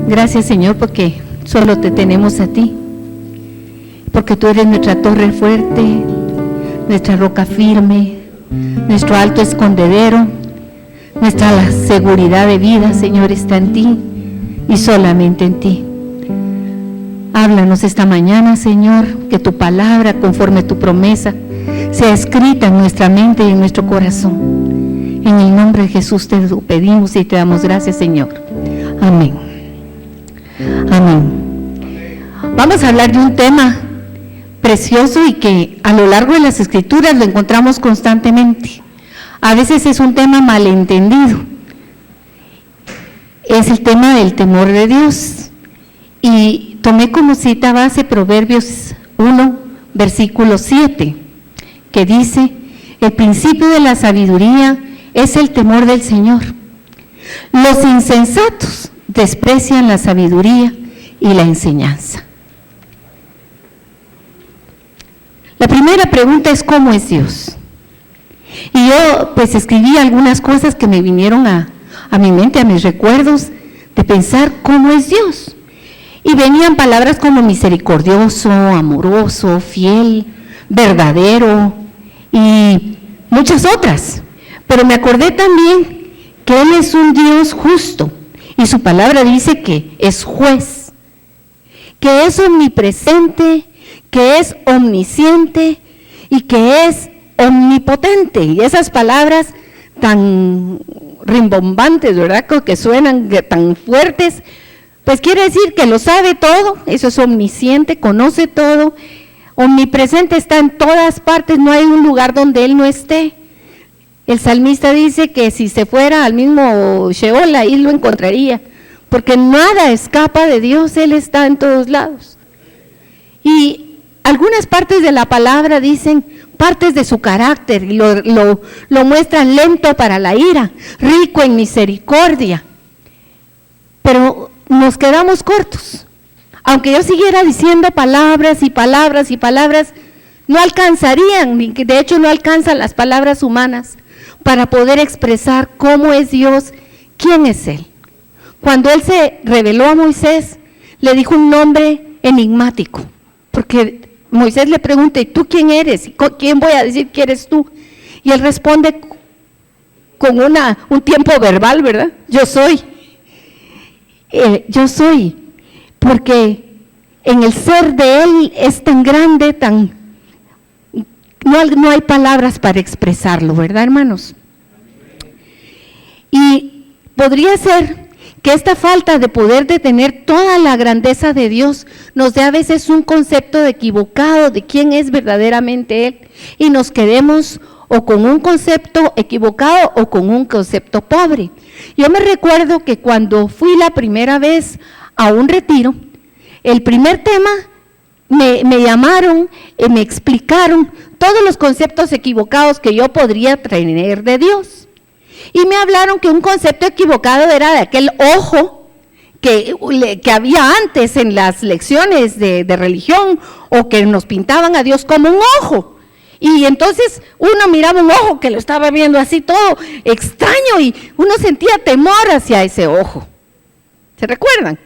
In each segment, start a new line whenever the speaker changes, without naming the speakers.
Gracias, Señor, porque solo te tenemos a ti, porque tú eres nuestra torre fuerte, nuestra roca firme, nuestro alto escondedero, nuestra seguridad de vida, Señor, está en ti y solamente en ti. Háblanos esta mañana, Señor, que tu palabra, conforme tu promesa, sea escrita en nuestra mente y en nuestro corazón. En el nombre de Jesús te lo pedimos y te damos gracias, Señor. Amén. Amén. Vamos a hablar de un tema precioso y que a lo largo de las Escrituras lo encontramos constantemente. A veces es un tema malentendido. Es el tema del temor de Dios. Y tomé como cita base Proverbios 1, versículo 7, que dice: el principio de la sabiduría es el temor del Señor. Los insensatos desprecian la sabiduría y la enseñanza. La primera pregunta es: ¿cómo es Dios? Y yo pues escribí algunas cosas que me vinieron a mi mente, a mis recuerdos, de pensar cómo es Dios. Y venían palabras como misericordioso, amoroso, fiel, verdadero y muchas otras. Pero me acordé también que Él es un Dios justo y su palabra dice que es juez, que es omnipresente, que es omnisciente y que es omnipotente. Y esas palabras tan rimbombantes, ¿verdad?, que suenan tan fuertes, pues quiere decir que lo sabe todo. Eso es omnisciente, conoce todo, omnipresente, está en todas partes, no hay un lugar donde Él no esté. El salmista dice que si se fuera al mismo Sheol, ahí lo encontraría, porque nada escapa de Dios, Él está en todos lados. Y algunas partes de la palabra dicen partes de su carácter, y lo muestran: lento para la ira, rico en misericordia. Pero nos quedamos cortos. Aunque yo siguiera diciendo palabras y palabras y palabras, no alcanzarían, de hecho no alcanzan las palabras humanas para poder expresar cómo es Dios, quién es Él. Cuando Él se reveló a Moisés, le dijo un nombre enigmático, porque Moisés le pregunta: ¿y tú quién eres? ¿Quién voy a decir que eres tú? Y Él responde con un tiempo verbal, ¿verdad? Yo soy. Yo soy, porque en el ser de Él es tan grande, no hay palabras para expresarlo, ¿verdad, hermanos? Y podría ser que esta falta de poder detener toda la grandeza de Dios nos dé a veces un concepto equivocado de quién es verdaderamente Él, y nos quedemos o con un concepto equivocado o con un concepto pobre. Yo me recuerdo que cuando fui la primera vez a un retiro, el primer tema me llamaron, me explicaron todos los conceptos equivocados que yo podría tener de Dios. Y me hablaron que un concepto equivocado era de aquel ojo que había antes en las lecciones de religión, o que nos pintaban a Dios como un ojo. Y entonces uno miraba un ojo que lo estaba viendo así todo extraño y uno sentía temor hacia ese ojo. ¿Se recuerdan?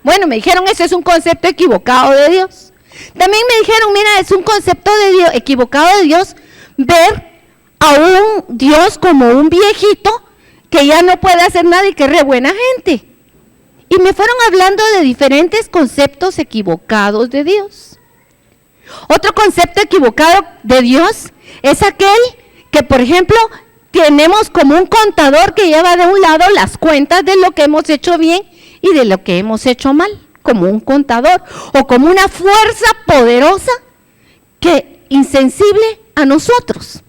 Bueno, me dijeron: eso es un concepto equivocado de Dios. También me dijeron: mira, es un concepto de Dios, equivocado de Dios, ver a un Dios como un viejito que ya no puede hacer nada y que es re buena gente. Y me fueron hablando de diferentes conceptos equivocados de Dios. Otro concepto equivocado de Dios es aquel que, por ejemplo, tenemos como un contador que lleva de un lado las cuentas de lo que hemos hecho bien y de lo que hemos hecho mal, como un contador, o como una fuerza poderosa que insensible a nosotros.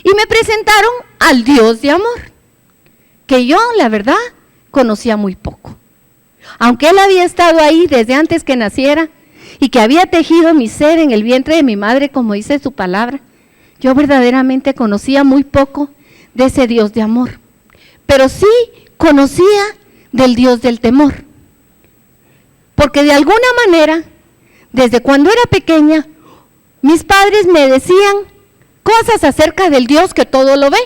Y me presentaron al Dios de amor, que yo, la verdad, conocía muy poco. Aunque Él había estado ahí desde antes que naciera, y que había tejido mi ser en el vientre de mi madre, como dice su palabra, yo verdaderamente conocía muy poco de ese Dios de amor, pero sí conocía del Dios del temor, porque de alguna manera, desde cuando era pequeña, mis padres me decían cosas acerca del Dios que todo lo ve,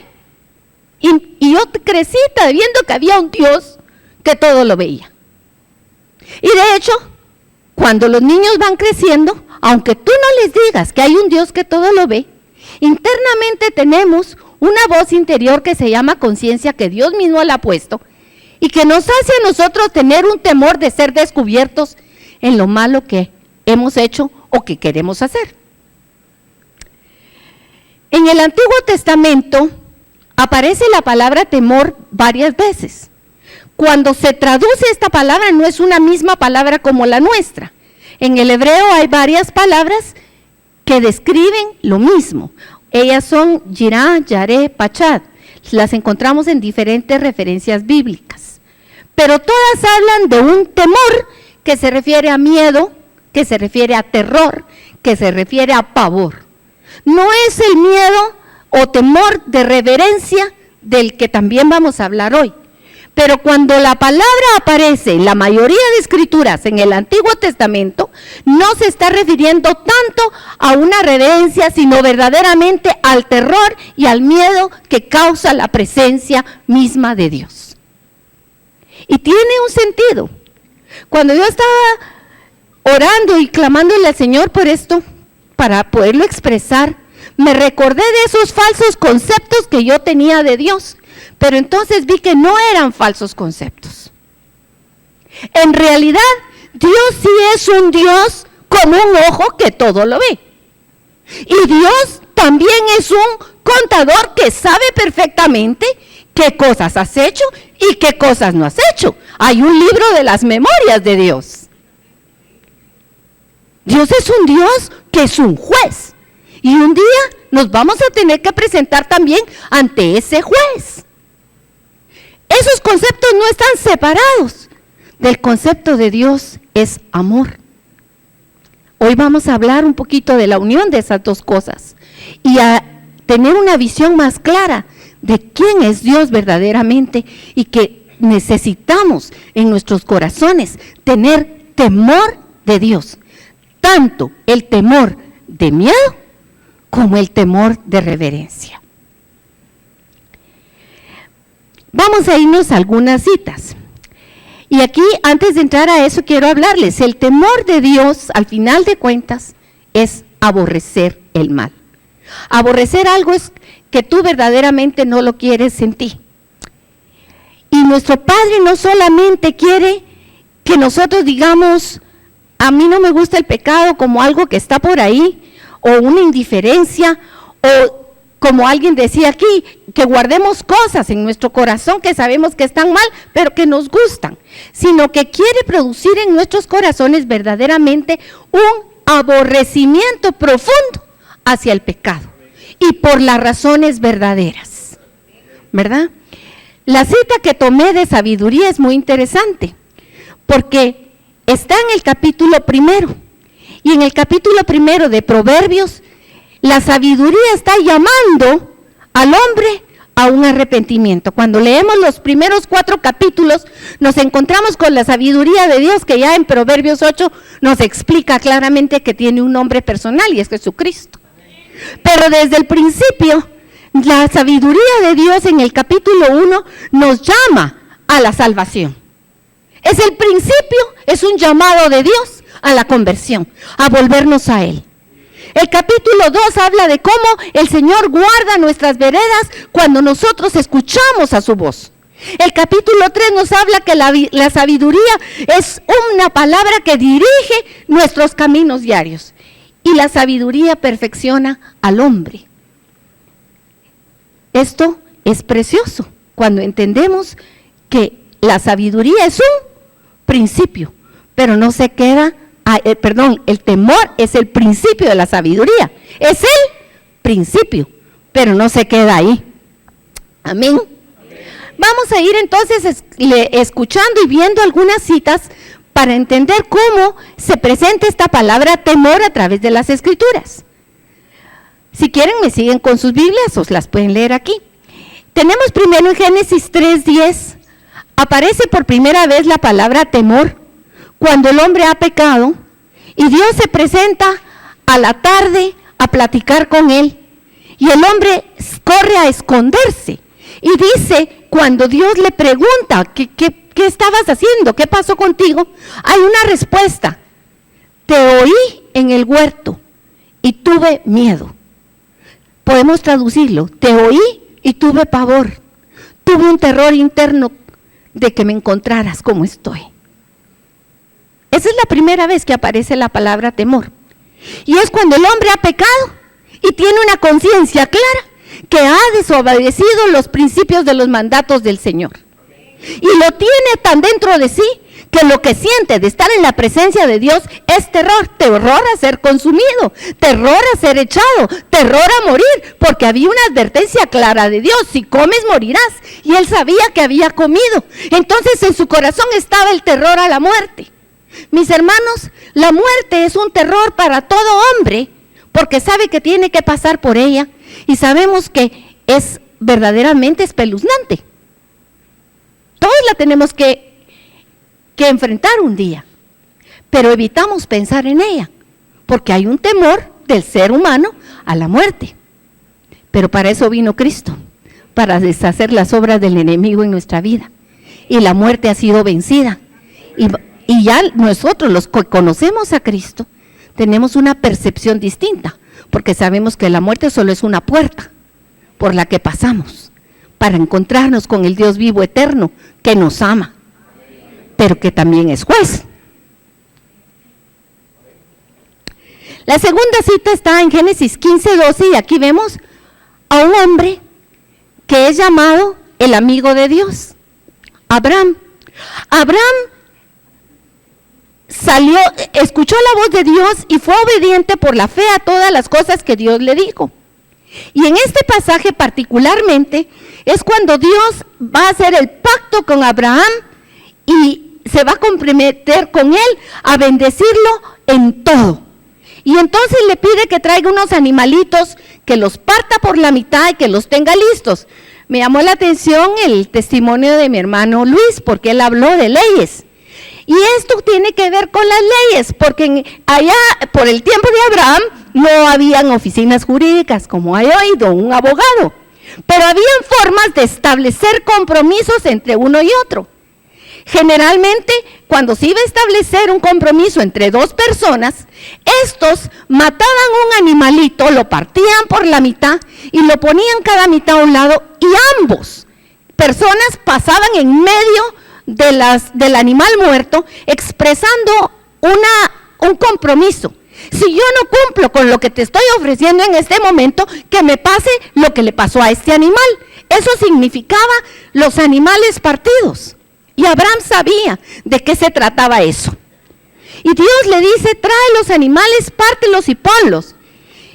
y yo crecí viendo que había un Dios que todo lo veía. Y de hecho, cuando los niños van creciendo, aunque tú no les digas que hay un Dios que todo lo ve, internamente tenemos una voz interior que se llama conciencia, que Dios mismo la ha puesto, y que nos hace a nosotros tener un temor de ser descubiertos en lo malo que hemos hecho o que queremos hacer. En el Antiguo Testamento aparece la palabra temor varias veces. Cuando se traduce esta palabra no es una misma palabra como la nuestra. En el hebreo hay varias palabras que describen lo mismo. Ellas son yirá, yaré, pachad. Las encontramos en diferentes referencias bíblicas. Pero todas hablan de un temor que se refiere a miedo, que se refiere a terror, que se refiere a pavor. No es el miedo o temor de reverencia del que también vamos a hablar hoy. Pero cuando la palabra aparece en la mayoría de escrituras en el Antiguo Testamento, no se está refiriendo tanto a una reverencia, sino verdaderamente al terror y al miedo que causa la presencia misma de Dios. Y tiene un sentido. Cuando yo estaba orando y clamándole al Señor por esto, para poderlo expresar, me recordé de esos falsos conceptos que yo tenía de Dios. Pero entonces vi que no eran falsos conceptos. En realidad, Dios sí es un Dios con un ojo que todo lo ve. Y Dios también es un contador que sabe perfectamente qué cosas has hecho y qué cosas no has hecho. Hay un libro de las memorias de Dios. Dios es un Dios que es un juez. Y un día nos vamos a tener que presentar también ante ese juez. Esos conceptos no están separados del concepto de Dios, es amor. Hoy vamos a hablar un poquito de la unión de esas dos cosas y a tener una visión más clara de quién es Dios verdaderamente y que necesitamos en nuestros corazones tener temor de Dios, tanto el temor de miedo como el temor de reverencia. Vamos a irnos a algunas citas. Y aquí, antes de entrar a eso, quiero hablarles. El temor de Dios, al final de cuentas, es aborrecer el mal. Aborrecer algo es que tú verdaderamente no lo quieres en ti. Y nuestro Padre no solamente quiere que nosotros digamos, a mí no me gusta el pecado como algo que está por ahí, o una indiferencia, o como alguien decía aquí, que guardemos cosas en nuestro corazón que sabemos que están mal, pero que nos gustan, sino que quiere producir en nuestros corazones verdaderamente un aborrecimiento profundo hacia el pecado y por las razones verdaderas, ¿verdad? La cita que tomé de sabiduría es muy interesante, porque está en el capítulo 1, y en el capítulo 1 de Proverbios, la sabiduría está llamando al hombre a un arrepentimiento. Cuando leemos los primeros 4 capítulos, nos encontramos con la sabiduría de Dios, que ya en Proverbios 8 nos explica claramente que tiene un nombre personal y es Jesucristo. Pero desde el principio, la sabiduría de Dios en el capítulo 1 nos llama a la salvación. Es el principio, es un llamado de Dios a la conversión, a volvernos a Él. El capítulo 2 habla de cómo el Señor guarda nuestras veredas cuando nosotros escuchamos a su voz. El capítulo 3 nos habla que la sabiduría es una palabra que dirige nuestros caminos diarios. Y la sabiduría perfecciona al hombre. Esto es precioso cuando entendemos que la sabiduría es un principio, pero no se queda. El temor es el principio de la sabiduría, es el principio, pero no se queda ahí. Amén. Vamos a ir entonces escuchando y viendo algunas citas para entender cómo se presenta esta palabra temor a través de las Escrituras. Si quieren me siguen con sus Biblias, os las pueden leer aquí. Tenemos primero en Génesis 3:10, aparece por primera vez la palabra temor cuando el hombre ha pecado y Dios se presenta a la tarde a platicar con él y el hombre corre a esconderse y dice, cuando Dios le pregunta, ¿qué ¿qué estabas haciendo? ¿Qué pasó contigo? Hay una respuesta. Te oí en el huerto y tuve miedo. Podemos traducirlo. Te oí y tuve pavor. Tuve un terror interno de que me encontraras como estoy. Esa es la primera vez que aparece la palabra temor. Y es cuando el hombre ha pecado y tiene una conciencia clara que ha desobedecido los principios de los mandatos del Señor. Y lo tiene tan dentro de sí que lo que siente de estar en la presencia de Dios es terror, terror a ser consumido, terror a ser echado, terror a morir, porque había una advertencia clara de Dios: si comes morirás, y él sabía que había comido. Entonces en su corazón estaba el terror a la muerte. Mis hermanos, la muerte es un terror para todo hombre, porque sabe que tiene que pasar por ella, y sabemos que es verdaderamente espeluznante. Todos la tenemos que enfrentar un día, pero evitamos pensar en ella, porque hay un temor del ser humano a la muerte. Pero para eso vino Cristo, para deshacer las obras del enemigo en nuestra vida, y la muerte ha sido vencida, y ya nosotros, los que conocemos a Cristo, tenemos una percepción distinta, porque sabemos que la muerte solo es una puerta por la que pasamos, para encontrarnos con el Dios vivo eterno, que nos ama, pero que también es juez. La segunda cita está en Génesis 15:12, y aquí vemos a un hombre que es llamado el amigo de Dios, Abraham. Abraham escuchó la voz de Dios y fue obediente por la fe a todas las cosas que Dios le dijo. Y en este pasaje particularmente es cuando Dios va a hacer el pacto con Abraham y se va a comprometer con él a bendecirlo en todo. Y entonces le pide que traiga unos animalitos, que los parta por la mitad y que los tenga listos. Me llamó la atención el testimonio de mi hermano Luis, porque él habló de leyes. Y esto tiene que ver con las leyes, porque allá, por el tiempo de Abraham, no habían oficinas jurídicas como hay hoy, de un abogado. Pero habían formas de establecer compromisos entre uno y otro. Generalmente, cuando se iba a establecer un compromiso entre dos personas, estos mataban un animalito, lo partían por la mitad y lo ponían cada mitad a un lado, y ambos personas pasaban en medio del animal muerto, expresando un compromiso. Si yo no cumplo con lo que te estoy ofreciendo en este momento, que me pase lo que le pasó a este animal. Eso significaba los animales partidos. Y Abraham sabía de qué se trataba eso. Y Dios le dice: trae los animales, pártelos y ponlos.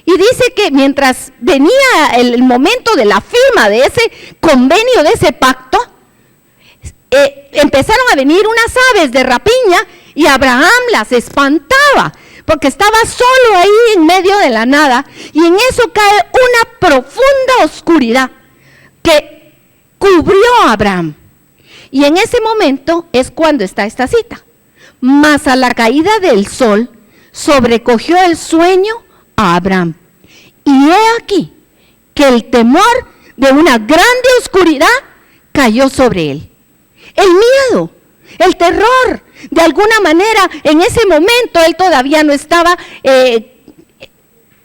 Y dice que mientras venía el momento de la firma de ese convenio, de ese pacto, empezaron a venir unas aves de rapiña y Abraham las espantaba, porque estaba solo ahí en medio de la nada, y en eso cae una profunda oscuridad que cubrió a Abraham. Y en ese momento es cuando está esta cita: mas a la caída del sol sobrecogió el sueño a Abraham, y he aquí que el temor de una grande oscuridad cayó sobre él. El miedo, el terror, de alguna manera, en ese momento él todavía no estaba,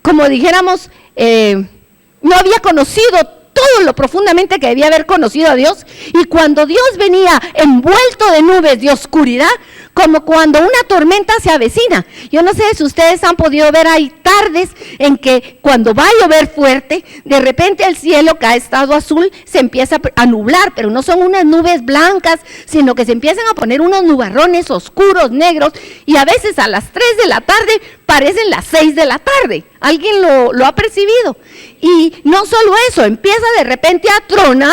como dijéramos, no había conocido todo lo profundamente que debía haber conocido a Dios. Y cuando Dios venía envuelto de nubes de oscuridad, como cuando una tormenta se avecina. Yo no sé si ustedes han podido ver, hay tardes en que cuando va a llover fuerte, de repente el cielo, que ha estado azul, se empieza a nublar, pero no son unas nubes blancas, sino que se empiezan a poner unos nubarrones oscuros, negros, y a veces a las 3 de la tarde parecen las 6 de la tarde. ¿Alguien lo ha percibido? Y no solo eso, empieza de repente a tronar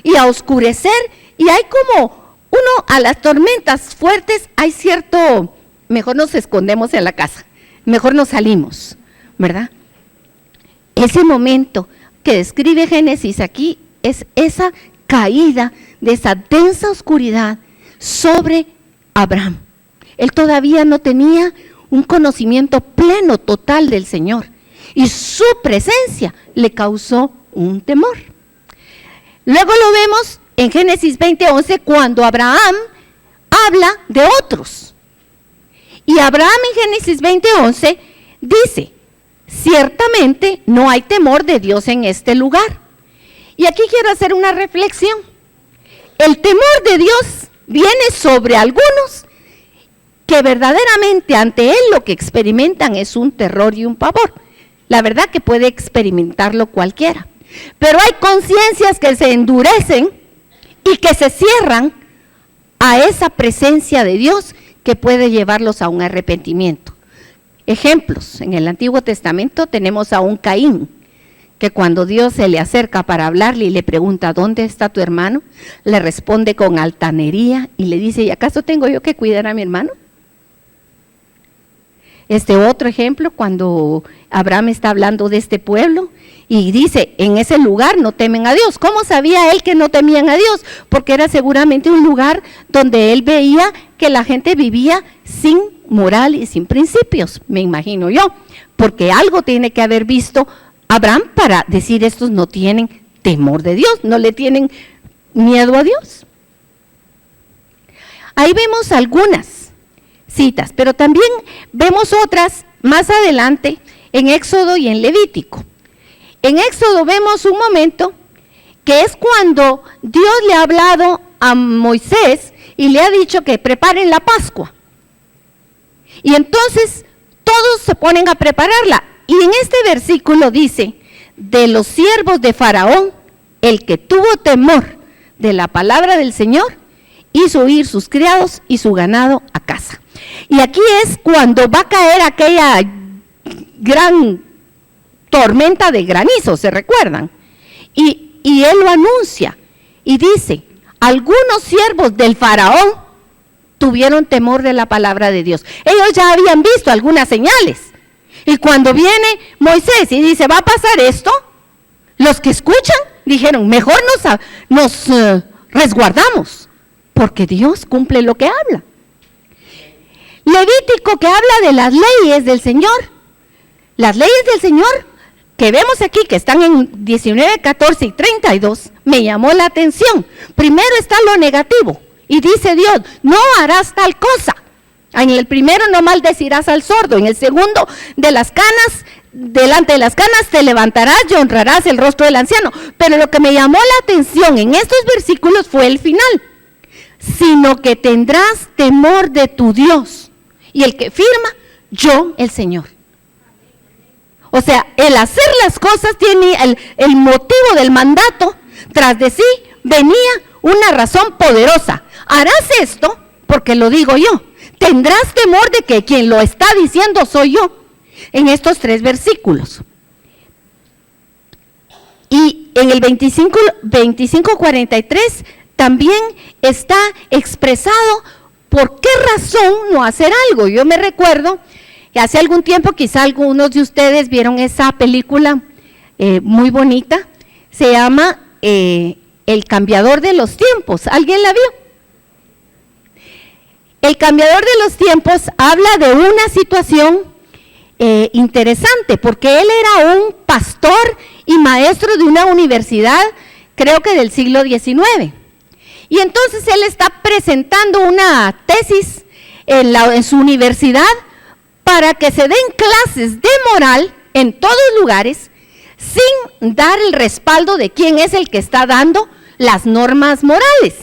y a oscurecer, y hay como a las tormentas fuertes hay cierto, mejor nos escondemos en la casa, mejor nos salimos, ¿verdad? Ese momento que describe Génesis aquí es esa caída de esa densa oscuridad sobre Abraham. Él todavía no tenía un conocimiento pleno, total del Señor, y su presencia le causó un temor. Luego lo vemos en Génesis 20:11, cuando Abraham habla de otros. Y Abraham en Génesis 20:11 dice, ciertamente no hay temor de Dios en este lugar. Y aquí quiero hacer una reflexión. El temor de Dios viene sobre algunos que verdaderamente ante Él lo que experimentan es un terror y un pavor. La verdad que puede experimentarlo cualquiera. Pero hay conciencias que se endurecen y que se cierran a esa presencia de Dios que puede llevarlos a un arrepentimiento. Ejemplos, en el Antiguo Testamento tenemos a un Caín, que cuando Dios se le acerca para hablarle y le pregunta, ¿dónde está tu hermano?, le responde con altanería y le dice, ¿y acaso tengo yo que cuidar a mi hermano? Otro ejemplo, cuando Abraham está hablando de este pueblo y dice, en ese lugar no temen a Dios. ¿Cómo sabía él que no temían a Dios? Porque era seguramente un lugar donde él veía que la gente vivía sin moral y sin principios, me imagino yo, porque algo tiene que haber visto Abraham para decir, estos no tienen temor de Dios, no le tienen miedo a Dios. Ahí vemos algunas citas, pero también vemos otras más adelante en Éxodo y en Levítico. En Éxodo vemos un momento que es cuando Dios le ha hablado a Moisés y le ha dicho que preparen la Pascua. Y entonces todos se ponen a prepararla. Y en este versículo dice, de los siervos de Faraón, el que tuvo temor de la palabra del Señor, hizo ir sus criados y su ganado a casa. Y aquí es cuando va a caer aquella gran tormenta de granizo, ¿se recuerdan? Y él lo anuncia y dice, algunos siervos del Faraón tuvieron temor de la palabra de Dios. Ellos ya habían visto algunas señales. Y cuando viene Moisés y dice, va a pasar esto, los que escuchan dijeron, mejor nos resguardamos, porque Dios cumple lo que habla. Levítico, que habla de las leyes del Señor. Las leyes del Señor que vemos aquí, que están en 19, 14 y 32, me llamó la atención. Primero está lo negativo, y dice Dios, no harás tal cosa. En el primero, no maldecirás al sordo. En el segundo, delante de las canas te levantarás y honrarás el rostro del anciano. Pero lo que me llamó la atención en estos versículos fue el final. Sino que tendrás temor de tu Dios. Y el que firma, yo, el Señor. O sea, el hacer las cosas tiene el motivo del mandato. Tras de sí venía una razón poderosa. Harás esto porque lo digo yo. Tendrás temor de que quien lo está diciendo soy yo. En estos 3 versículos. Y en el 25:43 también está expresado por qué razón no hacer algo. Yo me recuerdo que hace algún tiempo, quizá algunos de ustedes vieron esa película muy bonita, se llama El cambiador de los tiempos. ¿Alguien la vio? El cambiador de los tiempos habla de una situación interesante, porque él era un pastor y maestro de una universidad, creo que del siglo XIX. Y entonces él está presentando una tesis en su universidad para que se den clases de moral en todos lugares, sin dar el respaldo de quién es el que está dando las normas morales.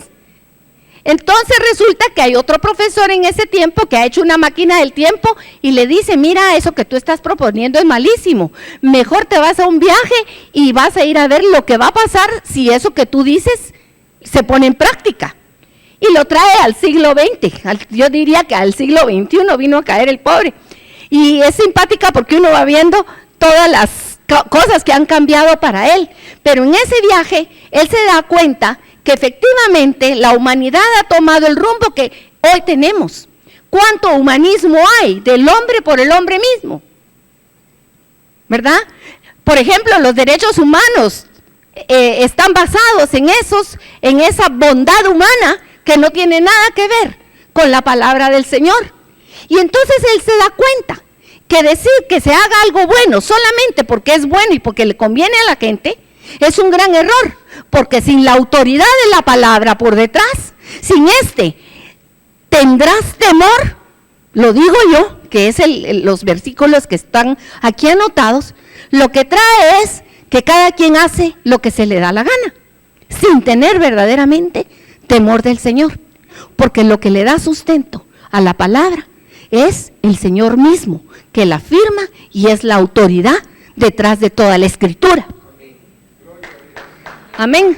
Entonces resulta que hay otro profesor en ese tiempo que ha hecho una máquina del tiempo y le dice, mira, eso que tú estás proponiendo es malísimo, mejor te vas a un viaje y vas a ir a ver lo que va a pasar si eso que tú dices se pone en práctica. Y lo trae al siglo XX, yo diría que al siglo XXI vino a caer el pobre. Y es simpática porque uno va viendo todas las cosas que han cambiado para él, pero en ese viaje él se da cuenta que efectivamente la humanidad ha tomado el rumbo que hoy tenemos. ¿Cuánto humanismo hay del hombre por el hombre mismo? ¿Verdad? Por ejemplo, los derechos humanos están basados en esa bondad humana que no tiene nada que ver con la palabra del Señor. Y entonces él se da cuenta que decir que se haga algo bueno solamente porque es bueno y porque le conviene a la gente es un gran error, porque sin la autoridad de la palabra por detrás, sin este ¿Tendrás temor? Lo digo yo, que es los versículos que están aquí anotados. Lo que trae es que cada quien hace lo que se le da la gana, sin tener verdaderamente temor del Señor. Porque lo que le da sustento a la palabra es el Señor mismo, que la firma y es la autoridad detrás de toda la Escritura. Amén.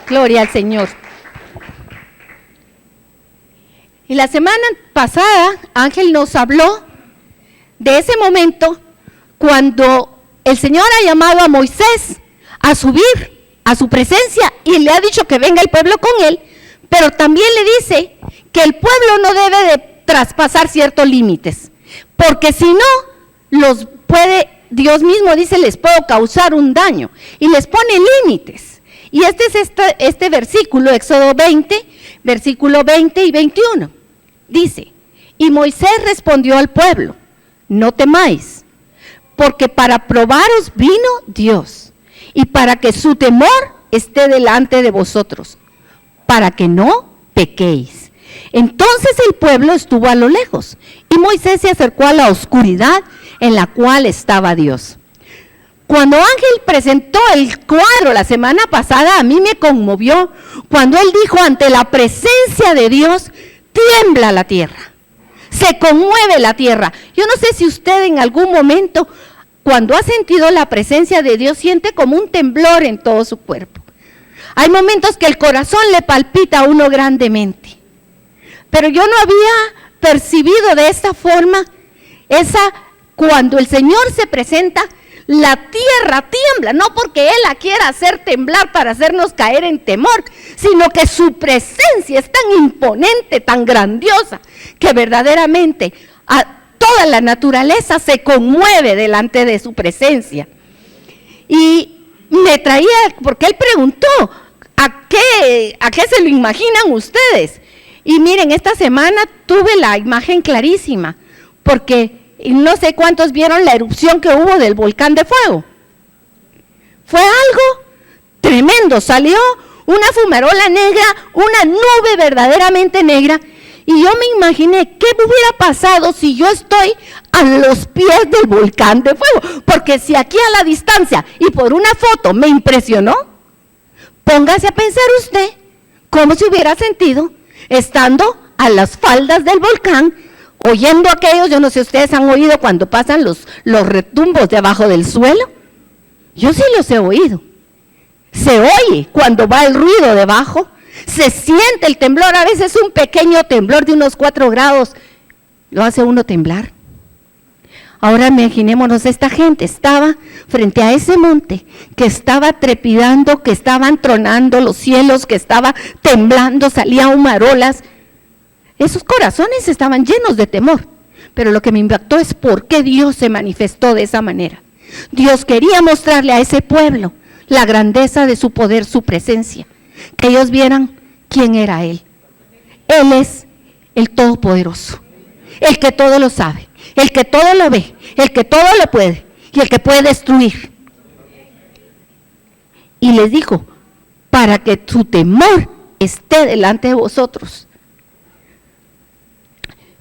Gloria al Señor. Y la semana pasada Ángel nos habló de ese momento cuando el Señor ha llamado a Moisés a subir a su presencia y le ha dicho que venga el pueblo con él, pero también le dice que el pueblo no debe de traspasar ciertos límites, porque si no, Dios mismo dice, les puedo causar un daño, y les pone límites. Y este es este versículo, Éxodo 20, versículo 20 y 21. Dice, y Moisés respondió al pueblo, no temáis, porque para probaros vino Dios, y para que su temor esté delante de vosotros, para que no pequéis. Entonces el pueblo estuvo a lo lejos, y Moisés se acercó a la oscuridad en la cual estaba Dios. Cuando Ángel presentó el cuadro la semana pasada, a mí me conmovió cuando él dijo, ante la presencia de Dios, tiembla la tierra, se conmueve la tierra. Yo no sé si usted en algún momento, cuando ha sentido la presencia de Dios, siente como un temblor en todo su cuerpo. Hay momentos que el corazón le palpita a uno grandemente. Pero yo no había percibido de esta forma cuando el Señor se presenta, la tierra tiembla, no porque Él la quiera hacer temblar para hacernos caer en temor, sino que su presencia es tan imponente, tan grandiosa, que verdaderamente toda la naturaleza se conmueve delante de su presencia. Y me traía, porque él preguntó, ¿a qué se lo imaginan ustedes? Y miren, esta semana tuve la imagen clarísima, porque no sé cuántos vieron la erupción que hubo del volcán de fuego. Fue algo tremendo, salió una fumarola negra, una nube verdaderamente negra, y yo me imaginé, ¿qué hubiera pasado si yo estoy a los pies del volcán de fuego? Porque si aquí a la distancia y por una foto me impresionó, póngase a pensar usted cómo se hubiera sentido estando a las faldas del volcán, oyendo aquellos, yo no sé si ustedes han oído cuando pasan los retumbos debajo del suelo. Yo sí los he oído. Se oye cuando va el ruido debajo, se siente el temblor, a veces un pequeño temblor de unos 4 grados, lo hace uno temblar. Ahora imaginémonos, esta gente estaba frente a ese monte, que estaba trepidando, que estaban tronando los cielos, que estaba temblando, salían humarolas. Esos corazones estaban llenos de temor, pero lo que me impactó es por qué Dios se manifestó de esa manera. Dios quería mostrarle a ese pueblo la grandeza de su poder, su presencia, que ellos vieran quién era Él. Él es el Todopoderoso, el que todo lo sabe, el que todo lo ve, el que todo lo puede y el que puede destruir. Y les dijo, para que su temor esté delante de vosotros.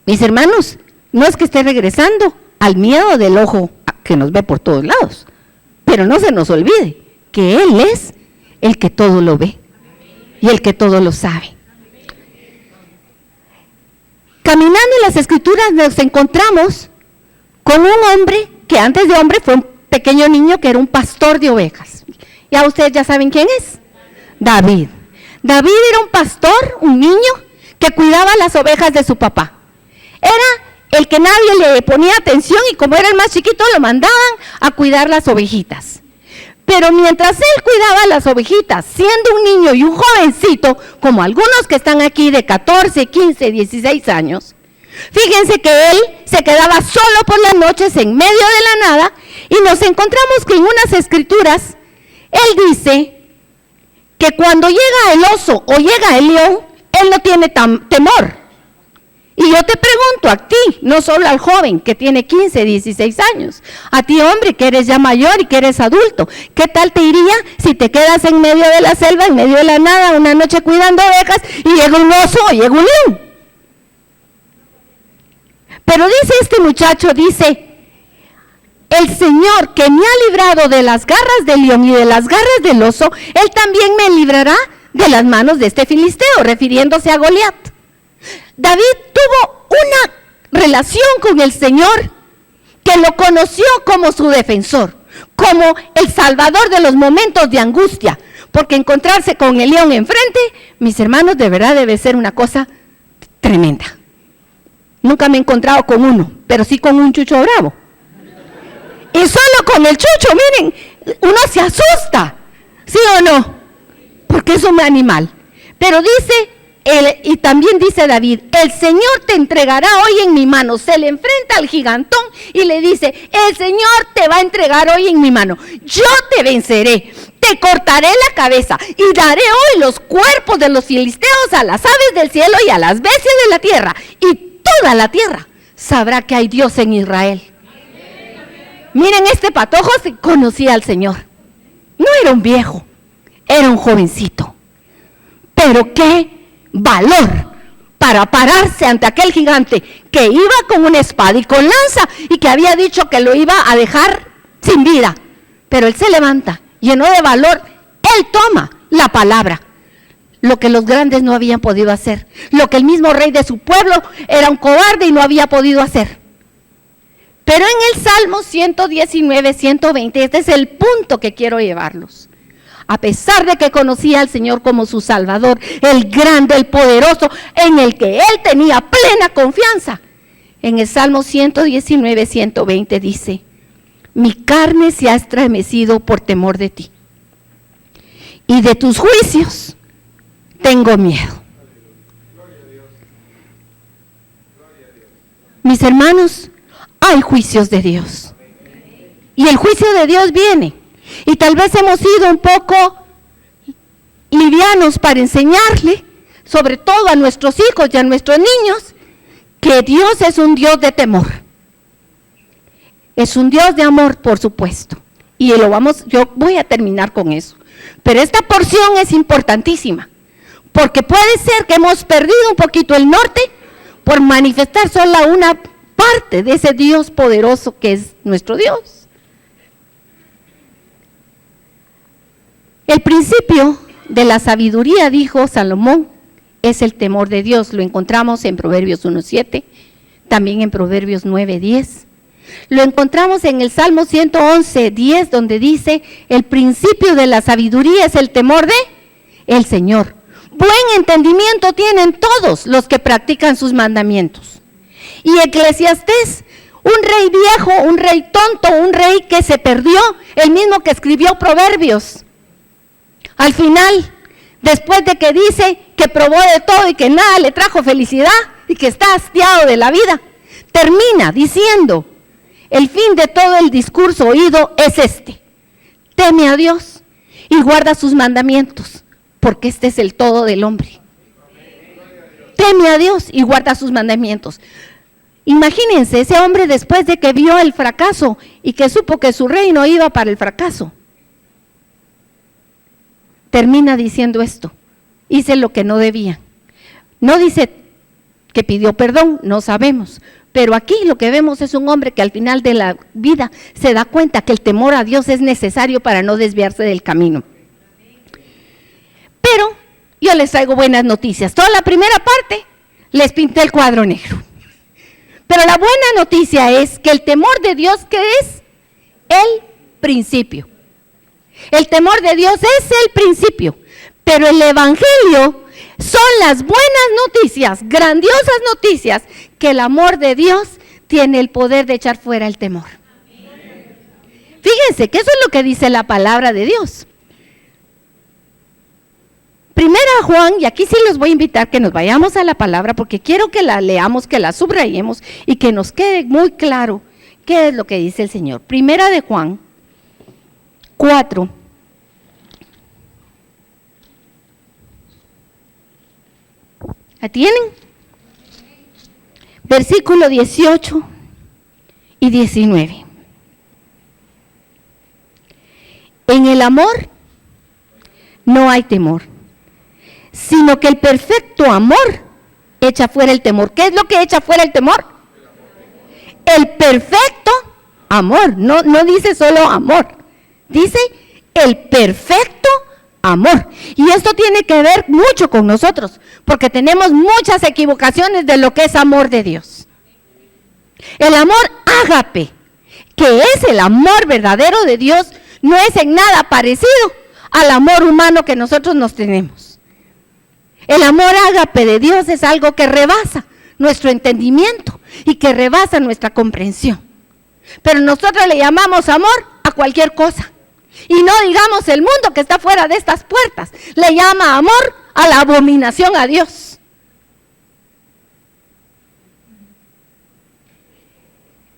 Mis hermanos, no es que esté regresando al miedo del ojo que nos ve por todos lados, pero no se nos olvide que Él es el que todo lo ve y el que todo lo sabe. Caminando en las Escrituras nos encontramos con un hombre que antes de hombre fue un pequeño niño que era un pastor de ovejas. Ya ustedes ya saben quién es. David. David era un pastor, un niño que cuidaba las ovejas de su papá. Era el que nadie le ponía atención y como era el más chiquito lo mandaban a cuidar las ovejitas. Pero mientras él cuidaba las ovejitas, siendo un niño y un jovencito, como algunos que están aquí de 14, 15, 16 años, fíjense que él se quedaba solo por las noches en medio de la nada y nos encontramos que en unas escrituras, él dice que cuando llega el oso o llega el león, él no tiene temor. Y yo te pregunto a ti, no solo al joven que tiene 15, 16 años, a ti hombre que eres ya mayor y que eres adulto, ¿qué tal te iría si te quedas en medio de la selva, en medio de la nada, una noche cuidando ovejas y llega un oso o llega un león? Pero dice este muchacho, dice, el Señor que me ha librado de las garras del león y de las garras del oso, Él también me librará de las manos de este filisteo, refiriéndose a Goliat. David tuvo una relación con el Señor que lo conoció como su defensor, como el salvador de los momentos de angustia, porque encontrarse con el león enfrente, mis hermanos, de verdad debe ser una cosa tremenda. Nunca me he encontrado con uno, pero sí con un chucho bravo. Y solo con el chucho, miren, uno se asusta, ¿sí o no? Porque es un animal. Pero dice, y también dice David, el Señor te entregará hoy en mi mano. Se le enfrenta al gigantón y le dice, el Señor te va a entregar hoy en mi mano. Yo te venceré, te cortaré la cabeza y daré hoy los cuerpos de los filisteos a las aves del cielo y a las bestias de la tierra. Y toda la tierra sabrá que hay Dios en Israel. Miren, este patojo se conocía al Señor. No era un viejo, era un jovencito. Pero qué valor para pararse ante aquel gigante que iba con una espada y con lanza y que había dicho que lo iba a dejar sin vida. Pero él se levanta, lleno de valor, él toma la palabra. Lo que los grandes no habían podido hacer, lo que el mismo rey de su pueblo era un cobarde y no había podido hacer. Pero en el Salmo 119, 120, este es el punto que quiero llevarlos. A pesar de que conocía al Señor como su Salvador, el grande, el poderoso, en el que él tenía plena confianza. En el Salmo 119, 120 dice, mi carne se ha estremecido por temor de ti, y de tus juicios tengo miedo. Mis hermanos, hay juicios de Dios. Y el juicio de Dios viene. Y tal vez hemos sido un poco livianos para enseñarle, sobre todo a nuestros hijos y a nuestros niños, que Dios es un Dios de temor. Es un Dios de amor, por supuesto. Y yo voy a terminar con eso. Pero esta porción es importantísima, porque puede ser que hemos perdido un poquito el norte por manifestar solo una parte de ese Dios poderoso que es nuestro Dios. El principio de la sabiduría, dijo Salomón, es el temor de Dios. Lo encontramos en Proverbios 1:7, también en Proverbios 9:10. Lo encontramos en el Salmo 111:10, donde dice, el principio de la sabiduría es el temor de el Señor. Buen entendimiento tienen todos los que practican sus mandamientos. Y Eclesiastés, un rey viejo, un rey tonto, un rey que se perdió, el mismo que escribió Proverbios. Al final, después de que dice que probó de todo y que nada le trajo felicidad y que está hastiado de la vida, termina diciendo, el fin de todo el discurso oído es este: teme a Dios y guarda sus mandamientos, porque este es el todo del hombre. Teme a Dios y guarda sus mandamientos. Imagínense, ese hombre después de que vio el fracaso y que supo que su reino iba para el fracaso, termina diciendo esto: hice lo que no debía. No dice que pidió perdón, no sabemos, pero aquí lo que vemos es un hombre que al final de la vida se da cuenta que el temor a Dios es necesario para no desviarse del camino. Pero yo les traigo buenas noticias. Toda la primera parte les pinté el cuadro negro. Pero la buena noticia es que el temor de Dios, ¿qué es? El principio. El temor de Dios es el principio. Pero el Evangelio son las buenas noticias, grandiosas noticias, que el amor de Dios tiene el poder de echar fuera el temor. Fíjense que eso es lo que dice la palabra de Dios. Primera Juan, y aquí sí los voy a invitar que nos vayamos a la palabra, porque quiero que la leamos, que la subrayemos y que nos quede muy claro qué es lo que dice el Señor. Primera de Juan 4. ¿La tienen? versículo 18 y 19. En el amor no hay temor, sino que el perfecto amor echa fuera el temor. ¿Qué es lo que echa fuera el temor? El perfecto amor, no dice solo amor, dice el perfecto amor. Y esto tiene que ver mucho con nosotros, porque tenemos muchas equivocaciones de lo que es amor de Dios. El amor ágape, que es el amor verdadero de Dios, no es en nada parecido al amor humano que nosotros nos tenemos. El amor ágape de Dios es algo que rebasa nuestro entendimiento y que rebasa nuestra comprensión. Pero nosotros le llamamos amor a cualquier cosa. Y no digamos el mundo que está fuera de estas puertas, le llama amor a la abominación a Dios.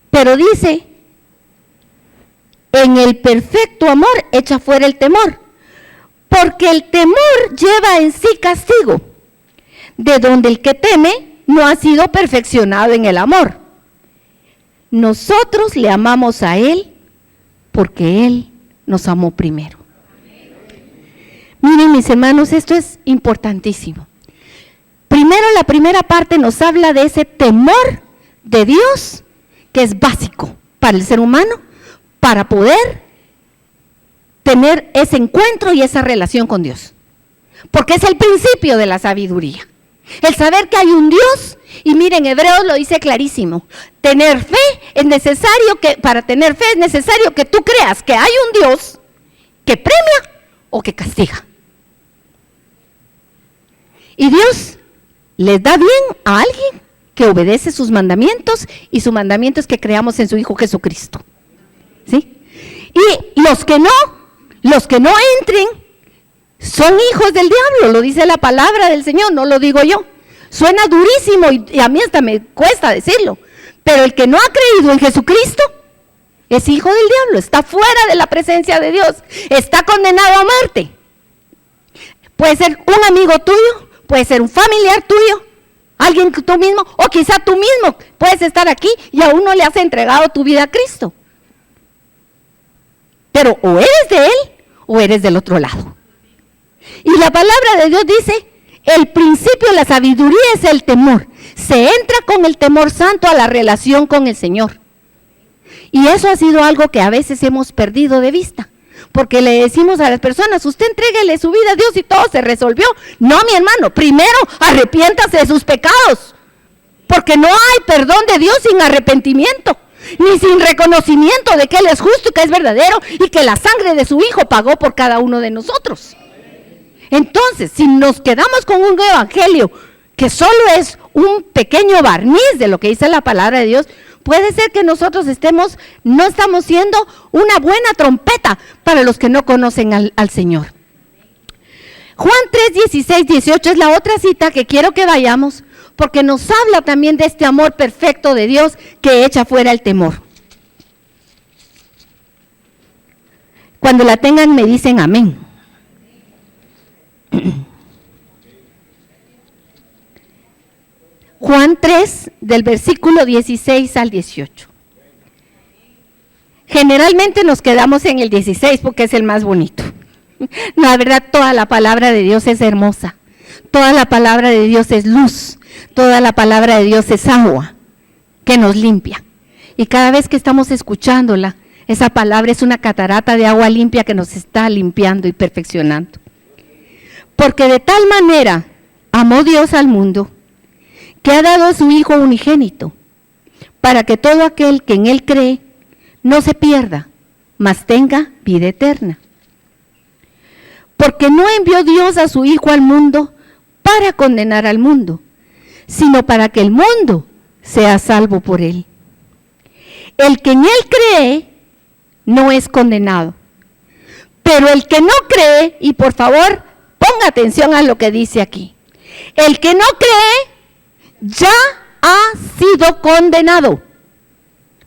Pero dice, en el perfecto amor echa fuera el temor, porque el temor lleva en sí castigo, de donde el que teme no ha sido perfeccionado en el amor. Nosotros le amamos a Él porque Él nos amó primero. Miren, mis hermanos, esto es importantísimo. Primero, la primera parte nos habla de ese temor de Dios que es básico para el ser humano, para poder tener ese encuentro y esa relación con Dios. Porque es el principio de la sabiduría. El saber que hay un Dios, y miren, Hebreos lo dice clarísimo, tener fe es necesario, para tener fe es necesario que tú creas que hay un Dios que premia o que castiga. Y Dios les da bien a alguien que obedece sus mandamientos, y su mandamiento es que creamos en su Hijo Jesucristo. ¿Sí? Y los que no entren, son hijos del diablo, lo dice la palabra del Señor, no lo digo yo. Suena durísimo y a mí hasta me cuesta decirlo, pero el que no ha creído en Jesucristo es hijo del diablo, está fuera de la presencia de Dios, está condenado a muerte. Puede ser un amigo tuyo, puede ser un familiar tuyo, alguien que tú mismo, o quizá tú mismo puedes estar aquí y aún no le has entregado tu vida a Cristo. Pero o eres de Él o eres del otro lado. Y la palabra de Dios dice, el principio de la sabiduría es el temor. Se entra con el temor santo a la relación con el Señor. Y eso ha sido algo que a veces hemos perdido de vista. Porque le decimos a las personas, usted entréguele su vida a Dios y todo se resolvió. No, mi hermano, primero arrepiéntase de sus pecados. Porque no hay perdón de Dios sin arrepentimiento, ni sin reconocimiento de que Él es justo y que es verdadero y que la sangre de su Hijo pagó por cada uno de nosotros. Entonces, si nos quedamos con un evangelio que solo es un pequeño barniz de lo que dice la palabra de Dios, puede ser que nosotros no estamos siendo una buena trompeta para los que no conocen al Señor. Juan 3, 16, 18 es la otra cita que quiero que vayamos, porque nos habla también de este amor perfecto de Dios que echa fuera el temor. Cuando la tengan me dicen amén. Juan 3, del versículo 16 al 18. Generalmente nos quedamos en el 16 porque es el más bonito. La verdad, toda la palabra de Dios es hermosa. Toda la palabra de Dios es luz. Toda la palabra de Dios es agua que nos limpia. Y cada vez que estamos escuchándola, esa palabra es una catarata de agua limpia que nos está limpiando y perfeccionando. Porque de tal manera amó Dios al mundo, que ha dado a su Hijo unigénito, para que todo aquel que en Él cree no se pierda, mas tenga vida eterna. Porque no envió Dios a su Hijo al mundo para condenar al mundo, sino para que el mundo sea salvo por Él. El que en Él cree no es condenado, pero el que no cree, y por favor, ponga atención a lo que dice aquí, el que no cree ya ha sido condenado,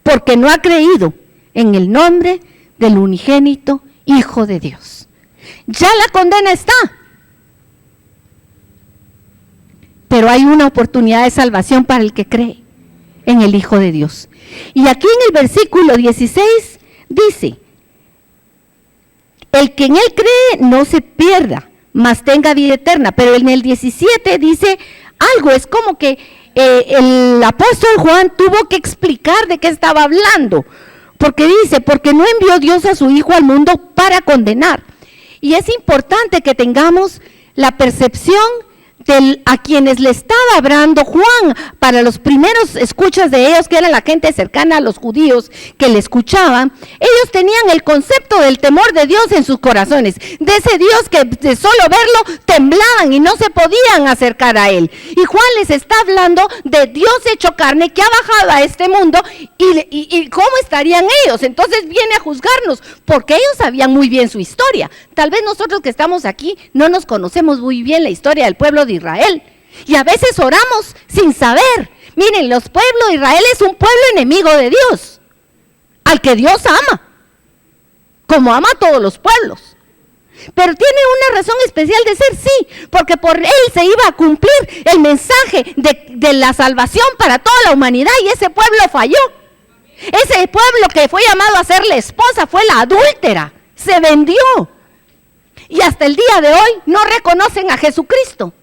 porque no ha creído en el nombre del unigénito Hijo de Dios. Ya la condena está, pero hay una oportunidad de salvación para el que cree. en el Hijo de Dios. Y aquí en el versículo 16 dice, el que en él cree no se pierda, mas tenga vida eterna. Pero en el 17 dice algo, es como que el apóstol Juan tuvo que explicar de qué estaba hablando, porque dice, porque no envió Dios a su Hijo al mundo para condenar. Y es importante que tengamos la percepción a quienes le estaba hablando Juan, para los primeros escuchas de ellos, que era la gente cercana a los judíos que le escuchaban. Ellos tenían el concepto del temor de Dios en sus corazones, de ese Dios que de solo verlo temblaban y no se podían acercar a él. Y Juan les está hablando de Dios hecho carne que ha bajado a este mundo y cómo estarían ellos. Entonces viene a juzgarnos, porque ellos sabían muy bien su historia. Tal vez nosotros que estamos aquí no nos conocemos muy bien la historia del pueblo de Israel, y a veces oramos sin saber. Miren, los pueblos de Israel es un pueblo enemigo de Dios, al que Dios ama, como ama a todos los pueblos. Pero tiene una razón especial de ser, sí, porque por él se iba a cumplir el mensaje de la salvación para toda la humanidad, y ese pueblo falló. Ese pueblo que fue llamado a ser la esposa fue la adúltera, se vendió, y hasta el día de hoy no reconocen a Jesucristo.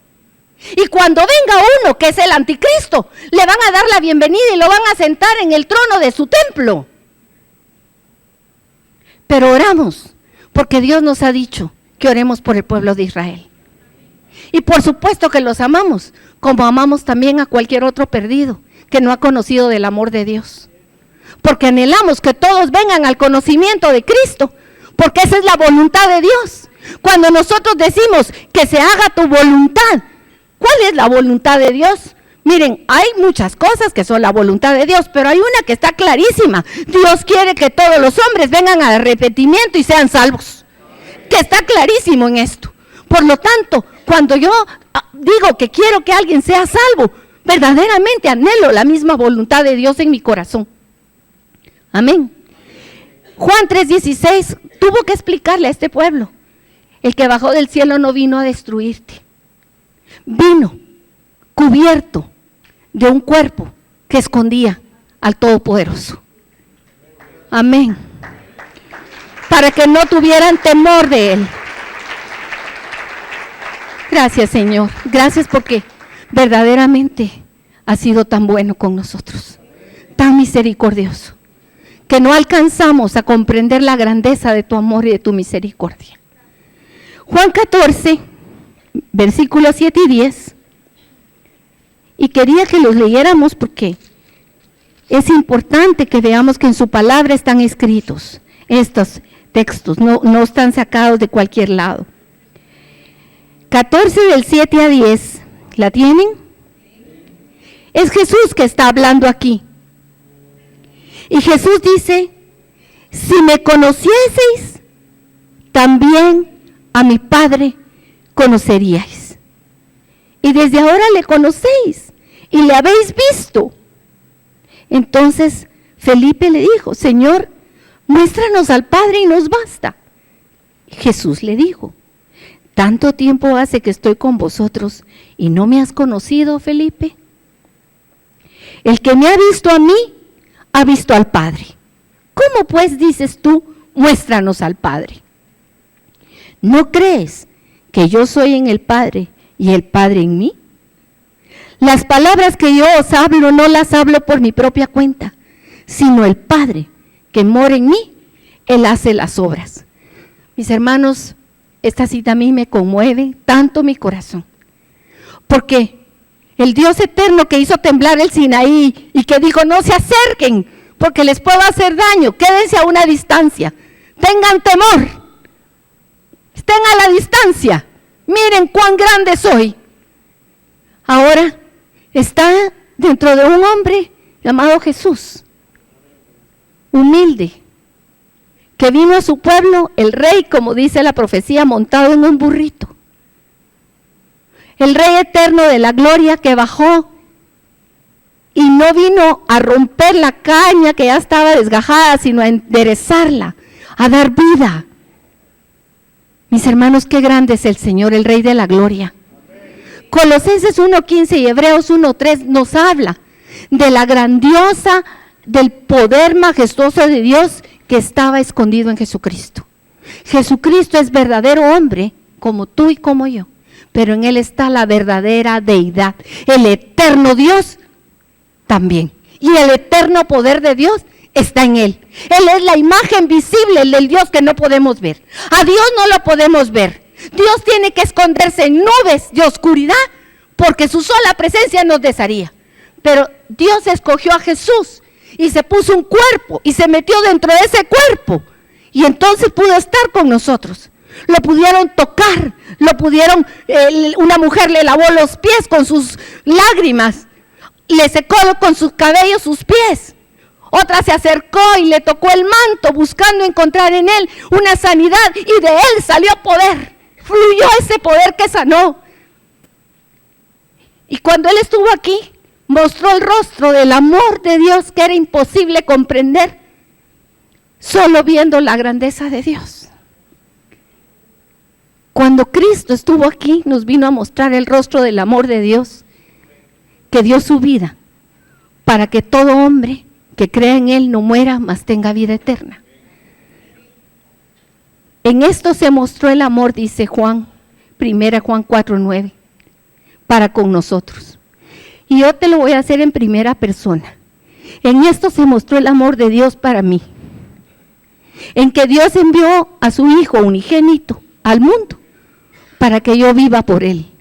Y cuando venga uno que es el anticristo, le van a dar la bienvenida y lo van a sentar en el trono de su templo. Pero oramos, porque Dios nos ha dicho que oremos por el pueblo de Israel. Y por supuesto que los amamos, como amamos también a cualquier otro perdido que no ha conocido del amor de Dios. Porque anhelamos que todos vengan al conocimiento de Cristo, porque esa es la voluntad de Dios. Cuando nosotros decimos que se haga tu voluntad, ¿cuál es la voluntad de Dios? Miren, hay muchas cosas que son la voluntad de Dios, pero hay una que está clarísima. Dios quiere que todos los hombres vengan al arrepentimiento y sean salvos. Que está clarísimo en esto. Por lo tanto, cuando yo digo que quiero que alguien sea salvo, verdaderamente anhelo la misma voluntad de Dios en mi corazón. Amén. Juan 3:16 tuvo que explicarle a este pueblo: el que bajó del cielo no vino a destruirte. Vino cubierto de un cuerpo que escondía al Todopoderoso. Amén. Para que no tuvieran temor de él. Gracias, Señor. Gracias porque verdaderamente has sido tan bueno con nosotros, tan misericordioso, que no alcanzamos a comprender la grandeza de tu amor y de tu misericordia. Juan 14, versículos 7 y 10, y quería que los leyéramos porque es importante que veamos que en su palabra están escritos estos textos, no están sacados de cualquier lado. 14 del 7 a 10, ¿la tienen? Es Jesús que está hablando aquí. Y Jesús dice: si me conocieseis, también a mi Padre conoceríais. Y desde ahora le conocéis y le habéis visto. Entonces Felipe le dijo: Señor, muéstranos al Padre y nos basta. Jesús le dijo: ¿tanto tiempo hace que estoy con vosotros y no me has conocido, Felipe? El que me ha visto a mí, ha visto al Padre. ¿Cómo pues dices tú, muéstranos al Padre? ¿No crees que yo soy en el Padre y el Padre en mí? Las palabras que yo os hablo no las hablo por mi propia cuenta, sino el Padre que mora en mí, Él hace las obras. Mis hermanos, esta cita a mí me conmueve tanto mi corazón, porque el Dios eterno que hizo temblar el Sinaí y que dijo: no se acerquen porque les puedo hacer daño, quédense a una distancia, tengan temor, estén a la distancia, miren cuán grande soy. Ahora está dentro de un hombre llamado Jesús, humilde, que vino a su pueblo, el rey, como dice la profecía, montado en un burrito. El rey eterno de la gloria que bajó y no vino a romper la caña que ya estaba desgajada, sino a enderezarla, a dar vida. Mis hermanos, qué grande es el Señor, el Rey de la gloria. Colosenses 1:15 y Hebreos 1:3 nos habla de la grandiosa, del poder majestuoso de Dios que estaba escondido en Jesucristo. Jesucristo es verdadero hombre, como tú y como yo, pero en Él está la verdadera deidad, el eterno Dios también. Y el eterno poder de Dios está en Él. Él es la imagen visible del Dios que no podemos ver. A Dios no lo podemos ver. Dios tiene que esconderse en nubes de oscuridad porque su sola presencia nos desharía. Pero Dios escogió a Jesús y se puso un cuerpo y se metió dentro de ese cuerpo. Y entonces pudo estar con nosotros. Lo pudieron tocar, una mujer le lavó los pies con sus lágrimas, le secó con sus cabellos sus pies. Otra se acercó y le tocó el manto buscando encontrar en él una sanidad y de él salió poder. Fluyó ese poder que sanó. Y cuando él estuvo aquí, mostró el rostro del amor de Dios que era imposible comprender solo viendo la grandeza de Dios. Cuando Cristo estuvo aquí, nos vino a mostrar el rostro del amor de Dios, que dio su vida para que todo hombre que crea en Él no muera, mas tenga vida eterna. En esto se mostró el amor, dice Juan, 1 Juan 4:9, para con nosotros. Y yo te lo voy a hacer en primera persona. En esto se mostró el amor de Dios para mí, en que Dios envió a su Hijo unigénito al mundo para que yo viva por Él.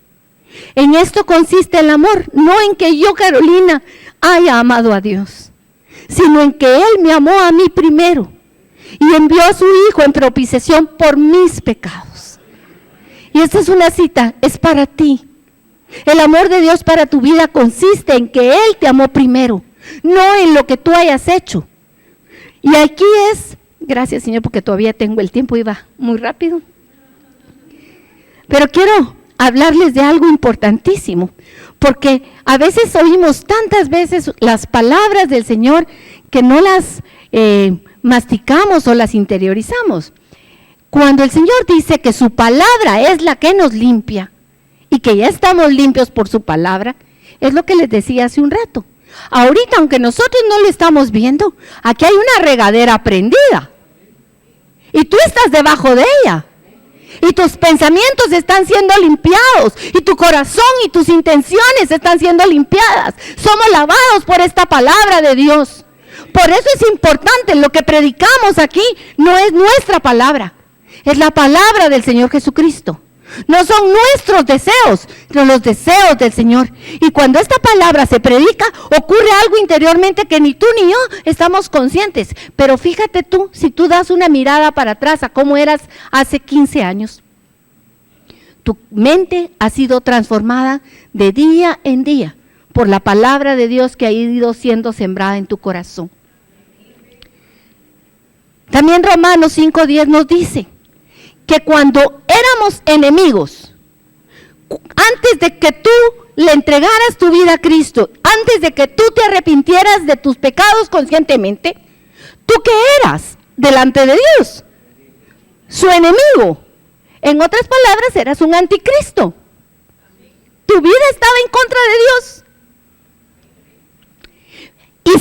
En esto consiste el amor, no en que yo, Carolina, haya amado a Dios, sino en que Él me amó a mí primero y envió a su Hijo en propiciación por mis pecados. Y esta es una cita, es para ti. El amor de Dios para tu vida consiste en que Él te amó primero, no en lo que tú hayas hecho. Y aquí es, gracias Señor porque todavía tengo el tiempo, iba muy rápido. Pero quiero hablarles de algo importantísimo, porque a veces oímos tantas veces las palabras del Señor que no las masticamos o las interiorizamos. Cuando el Señor dice que su palabra es la que nos limpia y que ya estamos limpios por su palabra, es lo que les decía hace un rato. Ahorita, aunque nosotros no lo estamos viendo, aquí hay una regadera prendida y tú estás debajo de ella. Y tus pensamientos están siendo limpiados, y tu corazón y tus intenciones están siendo limpiadas. Somos lavados por esta palabra de Dios. Por eso es importante, lo que predicamos aquí no es nuestra palabra, es la palabra del Señor Jesucristo. No son nuestros deseos, sino los deseos del Señor. Y cuando esta palabra se predica, ocurre algo interiormente que ni tú ni yo estamos conscientes. Pero fíjate tú, si tú das una mirada para atrás a cómo eras hace 15 años, tu mente ha sido transformada de día en día por la palabra de Dios que ha ido siendo sembrada en tu corazón. También Romanos 5:10 nos dice que cuando éramos enemigos, antes de que tú le entregaras tu vida a Cristo, antes de que tú te arrepintieras de tus pecados conscientemente, ¿tú qué eras delante de Dios? Su enemigo. En otras palabras, eras un anticristo. Tu vida estaba en contra de Dios. Y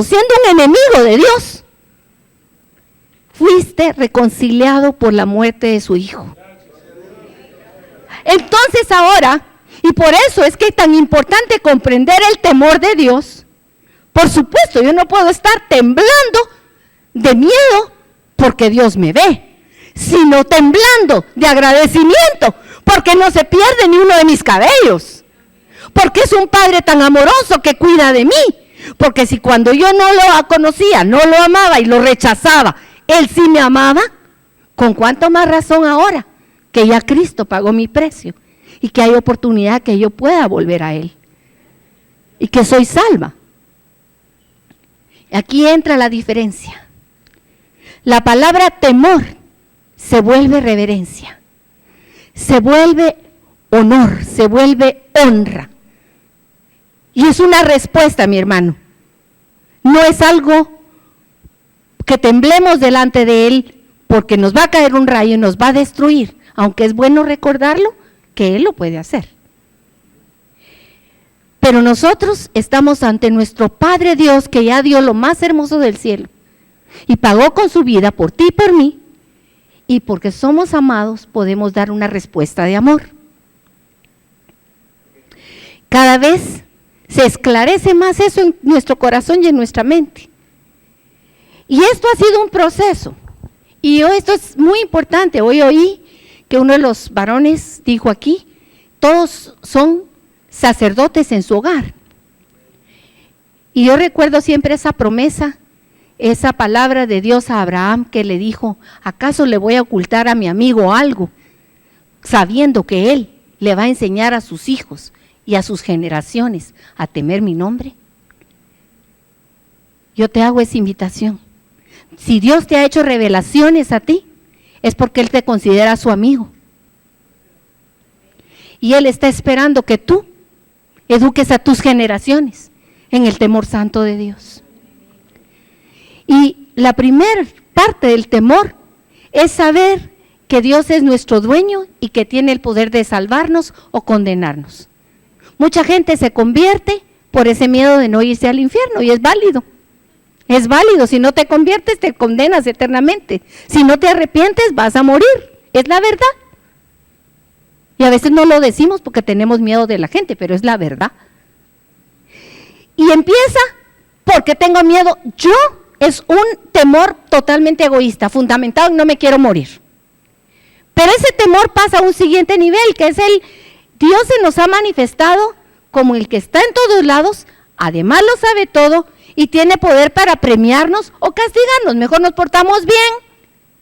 siendo un enemigo de Dios, fuiste reconciliado por la muerte de su Hijo. Entonces ahora, y por eso es que es tan importante comprender el temor de Dios. Por supuesto, yo no puedo estar temblando de miedo porque Dios me ve, sino temblando de agradecimiento porque no se pierde ni uno de mis cabellos, porque es un Padre tan amoroso que cuida de mí, porque si cuando yo no lo conocía, no lo amaba y lo rechazaba, Él sí me amaba, ¿con cuánto más razón ahora que ya Cristo pagó mi precio y que hay oportunidad que yo pueda volver a Él y que soy salva? Aquí entra la diferencia. La palabra temor se vuelve reverencia, se vuelve honor, se vuelve honra. Y es una respuesta, mi hermano. No es algo que temblemos delante de Él porque nos va a caer un rayo y nos va a destruir, aunque es bueno recordarlo, que Él lo puede hacer. Pero nosotros estamos ante nuestro Padre Dios, que ya dio lo más hermoso del cielo y pagó con su vida por ti y por mí, y porque somos amados podemos dar una respuesta de amor. Cada vez se esclarece más eso en nuestro corazón y en nuestra mente. Y esto ha sido un proceso. Y esto es muy importante. Hoy oí que uno de los varones dijo aquí, todos son sacerdotes en su hogar. Y yo recuerdo siempre esa promesa, esa palabra de Dios a Abraham que le dijo, ¿acaso le voy a ocultar a mi amigo algo? Sabiendo que él le va a enseñar a sus hijos y a sus generaciones a temer mi nombre. Yo te hago esa invitación. Si Dios te ha hecho revelaciones a ti, es porque Él te considera su amigo. Y Él está esperando que tú eduques a tus generaciones en el temor santo de Dios. Y la primera parte del temor es saber que Dios es nuestro dueño y que tiene el poder de salvarnos o condenarnos. Mucha gente se convierte por ese miedo de no irse al infierno, y es válido. Es válido, si no te conviertes te condenas eternamente. Si no te arrepientes vas a morir, es la verdad. Y a veces no lo decimos porque tenemos miedo de la gente, pero es la verdad. Y empieza porque tengo miedo. Yo es un temor totalmente egoísta, fundamentado en no me quiero morir. Pero ese temor pasa a un siguiente nivel, que es Dios se nos ha manifestado como el que está en todos lados, además lo sabe todo y tiene poder para premiarnos o castigarnos. Mejor nos portamos bien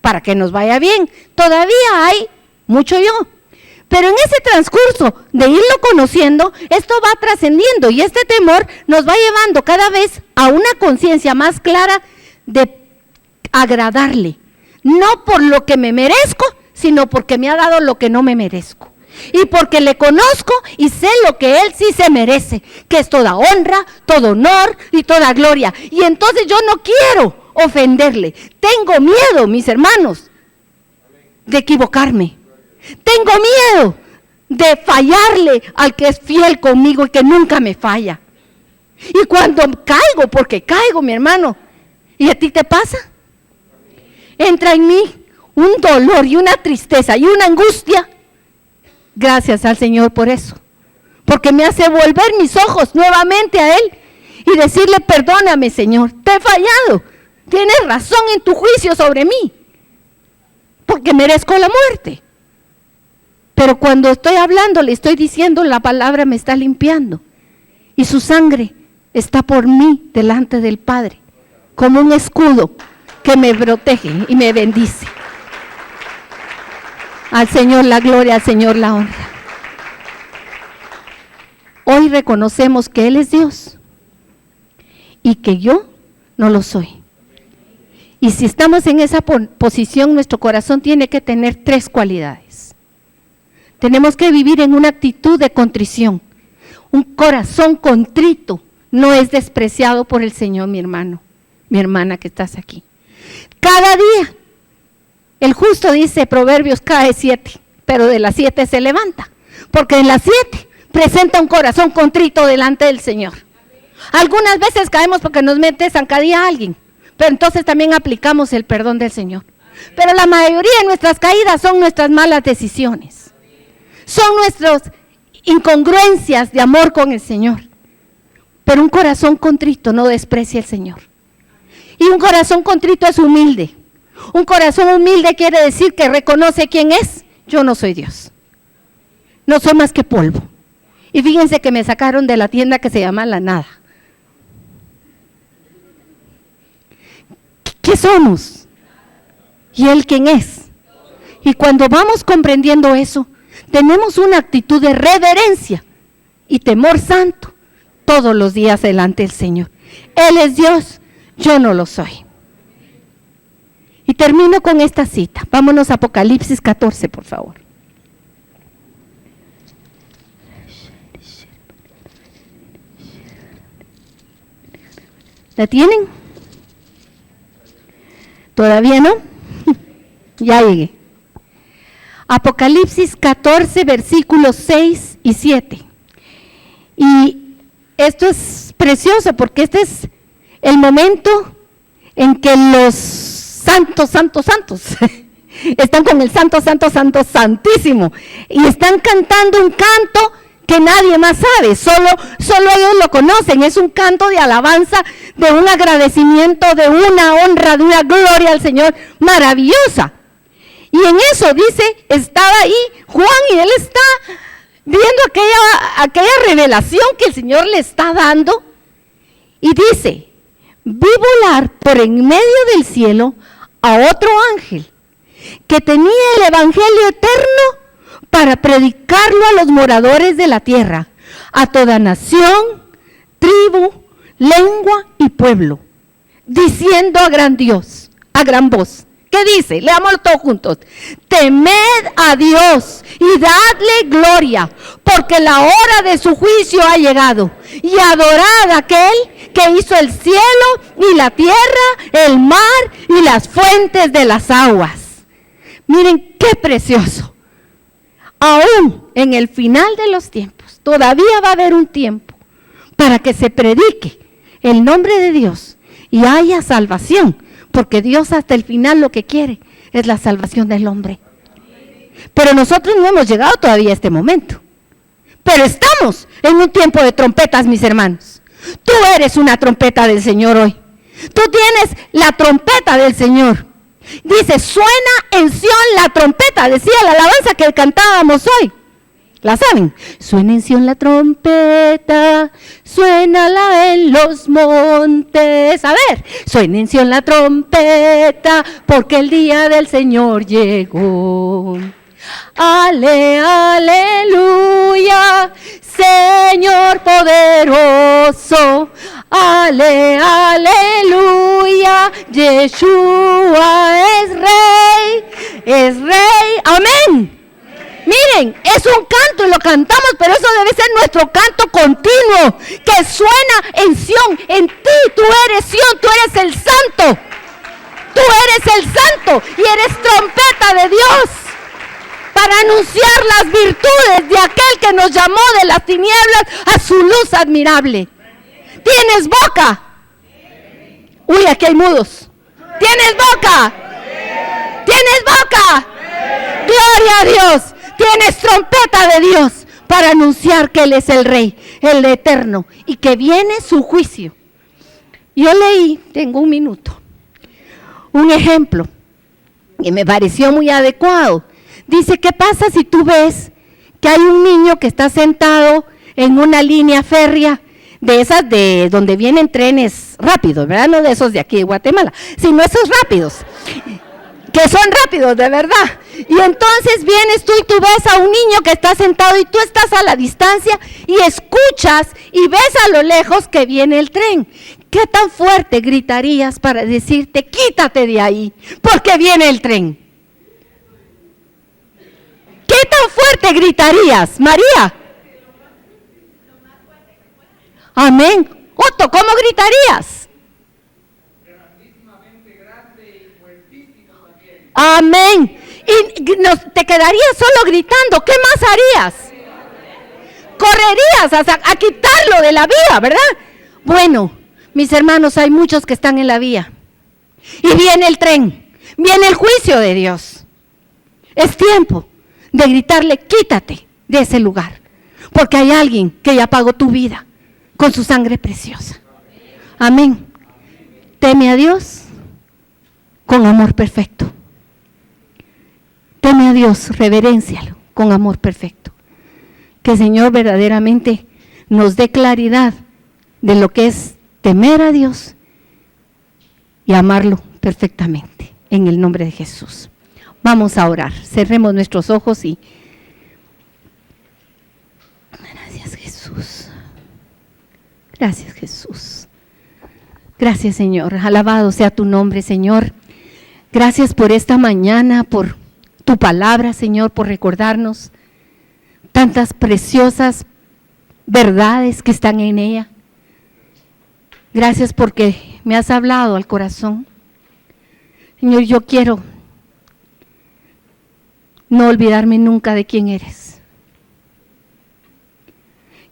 para que nos vaya bien. Todavía hay mucho yo. Pero en ese transcurso de irlo conociendo, esto va trascendiendo y este temor nos va llevando cada vez a una conciencia más clara de agradarle. No por lo que me merezco, sino porque me ha dado lo que no me merezco. Y porque le conozco y sé lo que Él sí se merece, que es toda honra, todo honor y toda gloria. Y entonces yo no quiero ofenderle. Tengo miedo, mis hermanos, de equivocarme. Tengo miedo de fallarle al que es fiel conmigo y que nunca me falla. Y cuando caigo, porque caigo, mi hermano, ¿y a ti te pasa? Entra en mí un dolor y una tristeza y una angustia. Gracias al Señor por eso, porque me hace volver mis ojos nuevamente a Él y decirle, perdóname, Señor, te he fallado, tienes razón en tu juicio sobre mí, porque merezco la muerte. Pero cuando estoy hablando, le estoy diciendo, la palabra me está limpiando y su sangre está por mí delante del Padre, como un escudo que me protege y me bendice. Al Señor la gloria, al Señor la honra. Hoy reconocemos que Él es Dios y que yo no lo soy. Y si estamos en esa posición, nuestro corazón tiene que tener 3 cualidades. Tenemos que vivir en una actitud de contrición. Un corazón contrito no es despreciado por el Señor, mi hermano, mi hermana que estás aquí. Cada día. El justo, dice Proverbios, cae 7, pero de las 7 se levanta, porque en las 7 presenta un corazón contrito delante del Señor. Algunas veces caemos porque nos mete zancadilla a alguien, pero entonces también aplicamos el perdón del Señor. Pero la mayoría de nuestras caídas son nuestras malas decisiones, son nuestras incongruencias de amor con el Señor. Pero un corazón contrito no desprecia al Señor. Y un corazón contrito es humilde. Un corazón humilde quiere decir que reconoce quién es. Yo no soy Dios. No soy más que polvo. Y fíjense que me sacaron de la tienda que se llama La Nada. ¿Qué somos? ¿Y Él quién es? Y cuando vamos comprendiendo eso, tenemos una actitud de reverencia y temor santo todos los días delante del Señor. Él es Dios, yo no lo soy. Y termino con esta cita. Vámonos a Apocalipsis 14, por favor. ¿La tienen? ¿Todavía no? Ya llegué. Apocalipsis 14, versículos 6 y 7. Y esto es precioso porque este es el momento en que los santos están con el santo, santísimo, y están cantando un canto que nadie más sabe, solo ellos lo conocen. Es un canto de alabanza, de un agradecimiento, de una honra, de una gloria al Señor maravillosa. Y en eso dice, estaba ahí Juan y él está viendo aquella revelación que el Señor le está dando, y dice: vi volar por en medio del cielo a otro ángel que tenía el evangelio eterno para predicarlo a los moradores de la tierra, a toda nación, tribu, lengua y pueblo, diciendo a gran voz. ¿Qué dice? Leámoslo todos juntos. Temed a Dios y dadle gloria, porque la hora de su juicio ha llegado. Y adorad a aquel que hizo el cielo y la tierra, el mar y las fuentes de las aguas. Miren qué precioso. Aún en el final de los tiempos, todavía va a haber un tiempo para que se predique el nombre de Dios y haya salvación. Porque Dios hasta el final lo que quiere es la salvación del hombre. Pero nosotros no hemos llegado todavía a este momento. Pero estamos en un tiempo de trompetas, mis hermanos. Tú eres una trompeta del Señor hoy. Tú tienes la trompeta del Señor. Dice, suena en Sión la trompeta, decía la alabanza que cantábamos hoy. ¿La saben? Suena en Sión la trompeta, suénala en los montes. A ver, suena en Sión la trompeta, porque el día del Señor llegó. Aleluya, Señor poderoso. Aleluya, Yeshua es rey. Amén. Miren, es un canto y lo cantamos, pero eso debe ser nuestro canto continuo, que suena en Sión, en ti. Tú eres Sión, tú eres el santo. Tú eres el santo y eres trompeta de Dios para anunciar las virtudes de aquel que nos llamó de las tinieblas a su luz admirable. ¿Tienes boca? Uy, aquí hay mudos. ¿Tienes boca? ¿Tienes boca? Gloria a Dios. Tienes trompeta de Dios para anunciar que Él es el Rey, el Eterno, y que viene su juicio. Yo leí, tengo un minuto, un ejemplo que me pareció muy adecuado. Dice, ¿qué pasa si tú ves que hay un niño que está sentado en una línea férrea, de esas de donde vienen trenes rápidos, ¿verdad? No de esos de aquí de Guatemala, sino esos rápidos, que son rápidos de verdad? Y entonces vienes tú y tú ves a un niño que está sentado y tú estás a la distancia y escuchas y ves a lo lejos que viene el tren. ¿Qué tan fuerte gritarías para decirte, quítate de ahí, porque viene el tren? ¿Qué tan fuerte gritarías, María? Amén. Otto, ¿cómo gritarías? Amén. Y te quedarías solo gritando. ¿Qué más harías? Correrías a quitarlo de la vía, ¿verdad? Bueno, mis hermanos, hay muchos que están en la vía. Y viene el tren, viene el juicio de Dios. Es tiempo de gritarle, quítate de ese lugar. Porque hay alguien que ya pagó tu vida con su sangre preciosa. Amén. Teme a Dios con amor perfecto. Teme a Dios, reveréncialo con amor perfecto. Que el Señor verdaderamente nos dé claridad de lo que es temer a Dios y amarlo perfectamente, en el nombre de Jesús. Vamos a orar, cerremos nuestros ojos y gracias Jesús, gracias Jesús, gracias Señor, alabado sea tu nombre Señor, gracias por esta mañana, por tu palabra, Señor, por recordarnos tantas preciosas verdades que están en ella. Gracias porque me has hablado al corazón. Señor, yo quiero no olvidarme nunca de quién eres.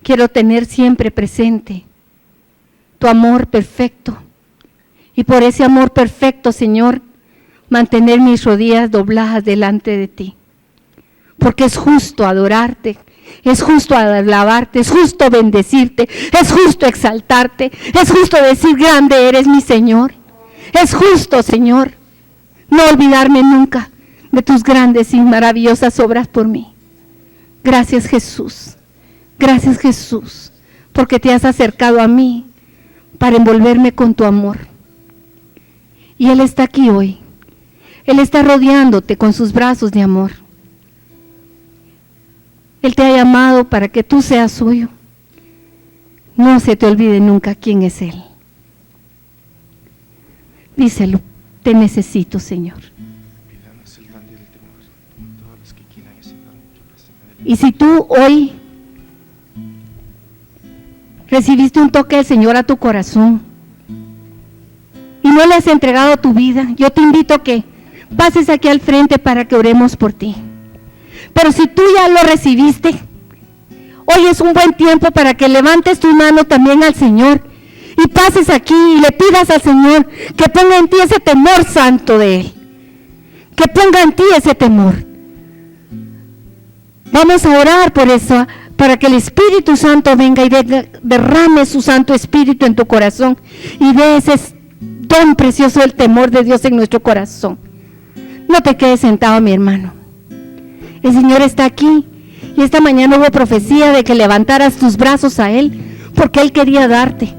quiero tener siempre presente tu amor perfecto. Y por ese amor perfecto, Señor, mantener mis rodillas dobladas delante de ti. Porque es justo adorarte, es justo alabarte, es justo bendecirte, es justo exaltarte, es justo decir grande eres mi Señor. Es justo, Señor, no olvidarme nunca de tus grandes y maravillosas obras por mí. Gracias, Jesús. Gracias, Jesús, porque te has acercado a mí para envolverme con tu amor. Y Él está aquí hoy. Él está rodeándote con sus brazos de amor. Él te ha llamado para que tú seas suyo. No se te olvide nunca quién es Él. Díselo, te necesito, Señor. Y si tú hoy recibiste un toque del Señor a tu corazón y no le has entregado tu vida, yo te invito a que pases aquí al frente para que oremos por ti. Pero si tú ya lo recibiste, hoy es un buen tiempo para que levantes tu mano también al Señor y pases aquí y le pidas al Señor que ponga en ti ese temor santo de Él, que ponga en ti ese temor. Vamos a orar por eso, para que el Espíritu Santo venga y derrame su Santo Espíritu en tu corazón y dé ese don precioso del temor de Dios en nuestro corazón. No te quedes sentado, mi hermano. El Señor está aquí y esta mañana hubo profecía de que levantaras tus brazos a Él porque Él quería darte.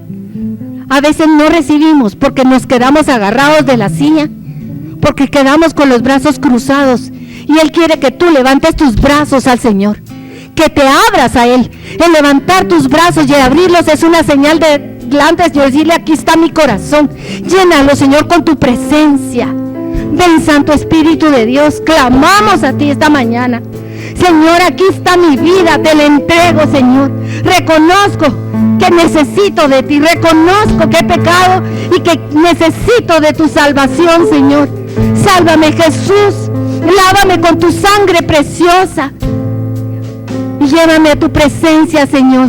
A veces no recibimos porque nos quedamos agarrados de la silla, porque quedamos con los brazos cruzados. Y Él quiere que tú levantes tus brazos al Señor, que te abras a Él. El levantar tus brazos y abrirlos es una señal de delante de decirle: aquí está mi corazón, llénalo, Señor, con tu presencia. Ven, Santo Espíritu de Dios, clamamos a ti esta mañana. Señor, aquí está mi vida, te la entrego, Señor. Reconozco que necesito de ti, reconozco que he pecado y que necesito de tu salvación, Señor. Sálvame, Jesús. Lávame con tu sangre preciosa y llévame a tu presencia, Señor.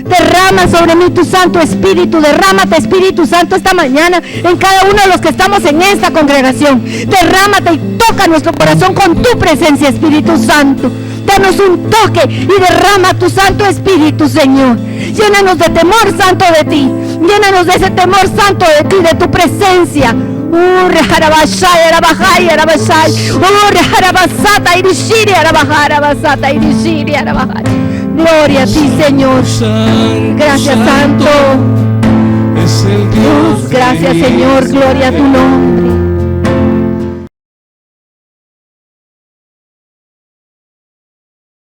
Derrama sobre mí tu Santo Espíritu. Derrámate, Espíritu Santo, esta mañana en cada uno de los que estamos en esta congregación. Derrámate y toca nuestro corazón con tu presencia, Espíritu Santo. Danos un toque y derrama tu Santo Espíritu, Señor. Llénanos de temor santo de ti. Llénanos de ese temor santo de ti, de tu presencia. Gloria a ti, Señor. Gracias, Santo. Gracias, Señor. Gloria a tu nombre.